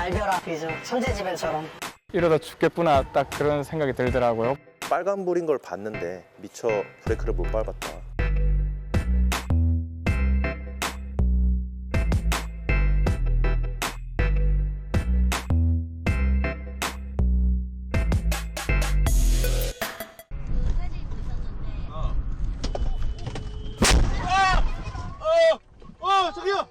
날벼락 이죠. 천재지변처럼. 이러다 죽겠구나 딱 그런 생각이 들더라고요. 빨간불인 걸 봤는데 미처 브레이크를 못 밟았다. 저기요!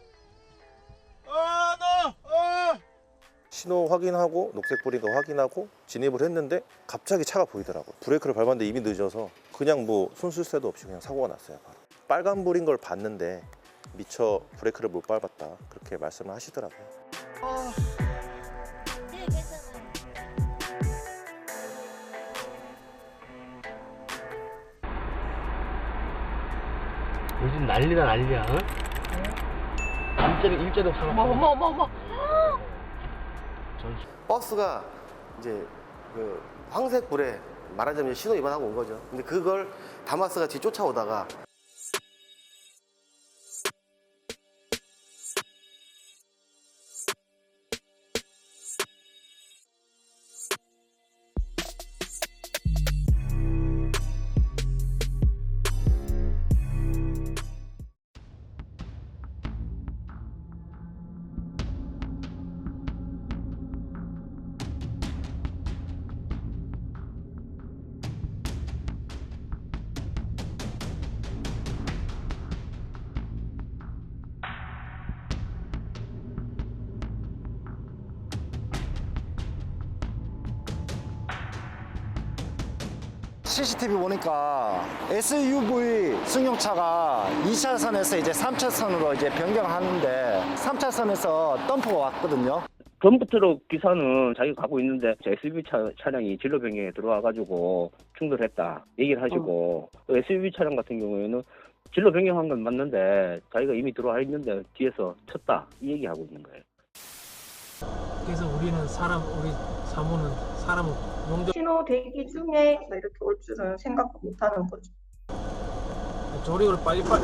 신호 확인하고 녹색불인 거 확인하고 진입을 했는데 갑자기 차가 보이더라고요. 브레이크를 밟았는데 이미 늦어서 그냥 뭐 손 쓸 새도 없이 그냥 사고가 났어요. 바로. 빨간불인 걸 봤는데 미처 브레이크를 못 밟았다 그렇게 말씀을 하시더라고요. 네, 괜찮아요. 요즘 난리다 난리야. 어? 일자리 없어. 어머. 버스가 이제 그 황색 불에 말하자면 신호 위반하고 온 거죠. 근데 그걸 다마스가 뒤 쫓아오다가 CCTV 보니까 SUV 승용차가 2차선에서 이제 3차선으로 이제 변경하는데 3차선에서 덤프가 왔거든요. 덤프트럭 기사는 자기가 가고 있는데 SUV 차량이 진로 변경에 들어와가지고 충돌했다 얘기를 하시고 SUV 차량 같은 경우에는 진로 변경한 건 맞는데 자기가 이미 들어와 있는데 뒤에서 쳤다 이 얘기하고 있는 거예요. 그래서 우리 사무는 사람을 용접 신호 대기 중에 이렇게 올 줄은 생각도 못하는 거죠. 조력을 빨리빨리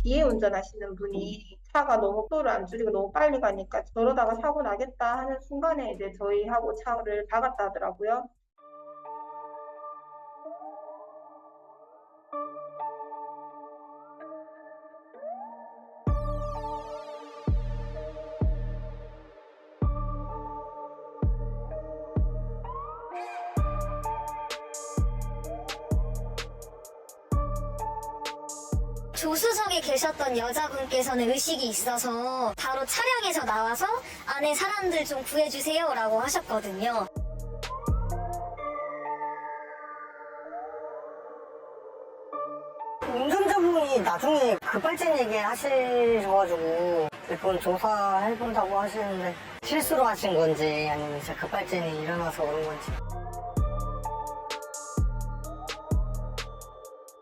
뒤에 운전하시는 분이 차가 너무 속도를 안 줄이고 너무 빨리 가니까 저러다가 사고 나겠다 하는 순간에 이제 저희하고 차를 박았다 하더라고요. 조수석에 계셨던 여자분께서는 의식이 있어서 바로 차량에서 나와서 안에 사람들 좀 구해주세요 라고 하셨거든요. 운전자분이 나중에 급발진 얘기 하시셔가지고 그건 조사해본다고 하시는데 실수로 하신 건지 아니면 진짜 급발진이 일어나서 그런 건지.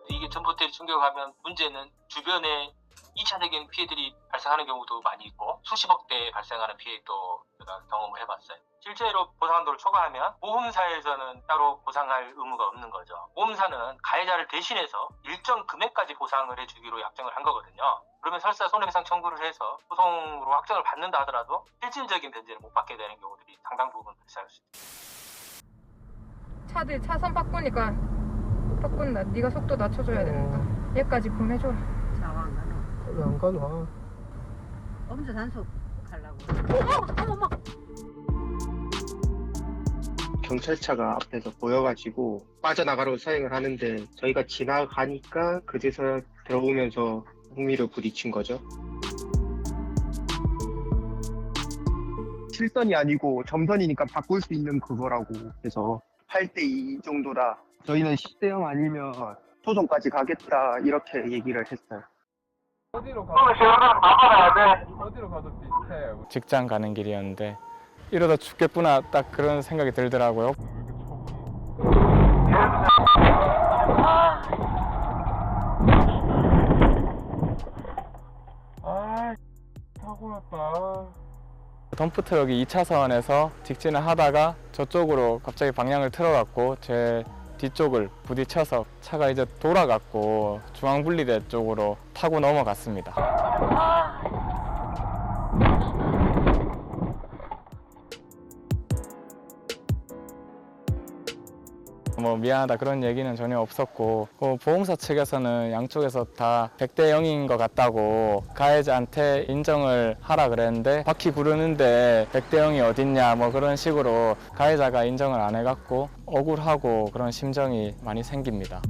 이게 전봇대에 충격하면 문제는 주변에 2차적인 피해들이 발생하는 경우도 많이 있고 수십억 대 발생하는 피해도 제가 경험을 해봤어요. 실제로 보상한도를 초과하면 보험사에서는 따로 보상할 의무가 없는 거죠. 보험사는 가해자를 대신해서 일정 금액까지 보상을 해주기로 약정을 한 거거든요. 그러면 설사 손해배상 청구를 해서 소송으로 확정을 받는다 하더라도 실질적인 변제를 못 받게 되는 경우들이 상당 부분 발생할 수 있습니다. 차들 차선 바꾸니까 바꾼다. 네가 속도 낮춰줘야 된다. 얘까지 보내줘. 왜 안 가나? 엄청 단속 가려고. 어머. 경찰차가 앞에서 보여가지고 빠져나가려고 사행을 하는데 저희가 지나가니까 그제서야 들어오면서 흥미를 부딪힌 거죠. 실선이 아니고 점선이니까 바꿀 수 있는 그거라고 해서 8대2 정도라 저희는 10대0 아니면 소송까지 가겠다 이렇게 얘기를 했어요. 어디로 가도 비슷해. 직장 가는 길이었는데 이러다 죽겠구나 딱 그런 생각이 들더라고요. 사고 났다. 덤프트럭이 2차선에서 직진을 하다가 저쪽으로 갑자기 방향을 틀어갖고 제 뒤쪽을 부딪혀서 차가 이제 돌아갔고 중앙분리대 쪽으로 타고 넘어갔습니다. 뭐 미안하다 그런 얘기는 전혀 없었고 보험사 측에서는 양쪽에서 다 100대 0인 것 같다고 가해자한테 인정을 하라 그랬는데 바퀴 구르는데 100대 0이 어딨냐 뭐 그런 식으로 가해자가 인정을 안 해갖고 억울하고 그런 심정이 많이 생깁니다.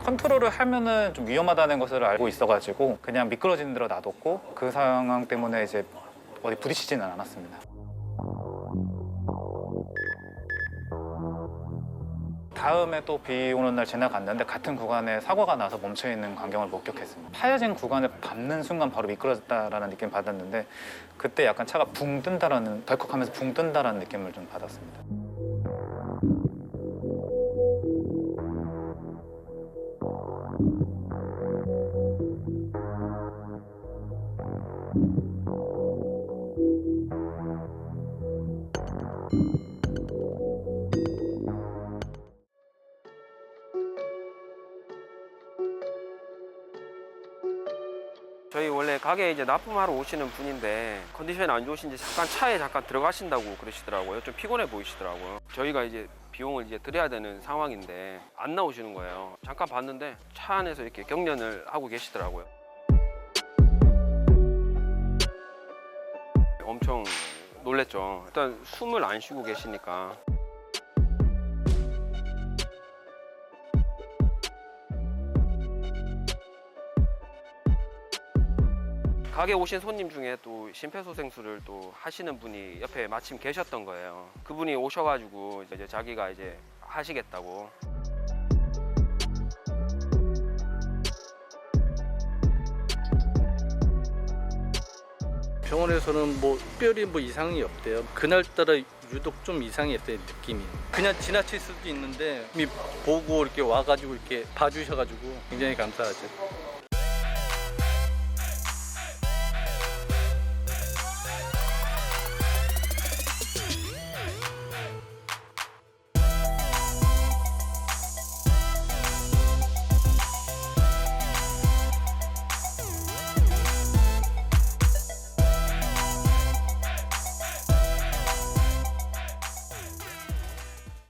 컨트롤을 하면은 좀 위험하다는 것을 알고 있어가지고 그냥 미끄러지는 대로 놔뒀고 그 상황 때문에 이제 어디 부딪히지는 않았습니다. 다음에 또 비 오는 날 지나갔는데 같은 구간에 사고가 나서 멈춰있는 광경을 목격했습니다. 파여진 구간을 밟는 순간 바로 미끄러졌다라는 느낌을 받았는데 그때 약간 차가 붕 뜬다라는, 덜컥하면서 붕 뜬다라는 느낌을 좀 받았습니다. 저희 원래 가게에 이제 납품하러 오시는 분인데 컨디션이 안 좋으신지 잠깐 차에 들어가신다고 그러시더라고요. 좀 피곤해 보이시더라고요. 저희가 이제 비용을 이제 드려야 되는 상황인데 안 나오시는 거예요. 잠깐 봤는데 차 안에서 이렇게 경련을 하고 계시더라고요. 엄청 놀랬죠. 일단 숨을 안 쉬고 계시니까. 가게 오신 손님 중에 또 심폐소생술을 또 하시는 분이 옆에 마침 계셨던 거예요. 그분이 오셔가지고 이제 자기가 이제 하시겠다고. 병원에서는 뭐 특별히 뭐 이상이 없대요. 그날따라 유독 좀 이상했대요, 느낌이. 그냥 지나칠 수도 있는데 이미 보고 이렇게 와가지고 이렇게 봐주셔가지고 굉장히 감사하죠.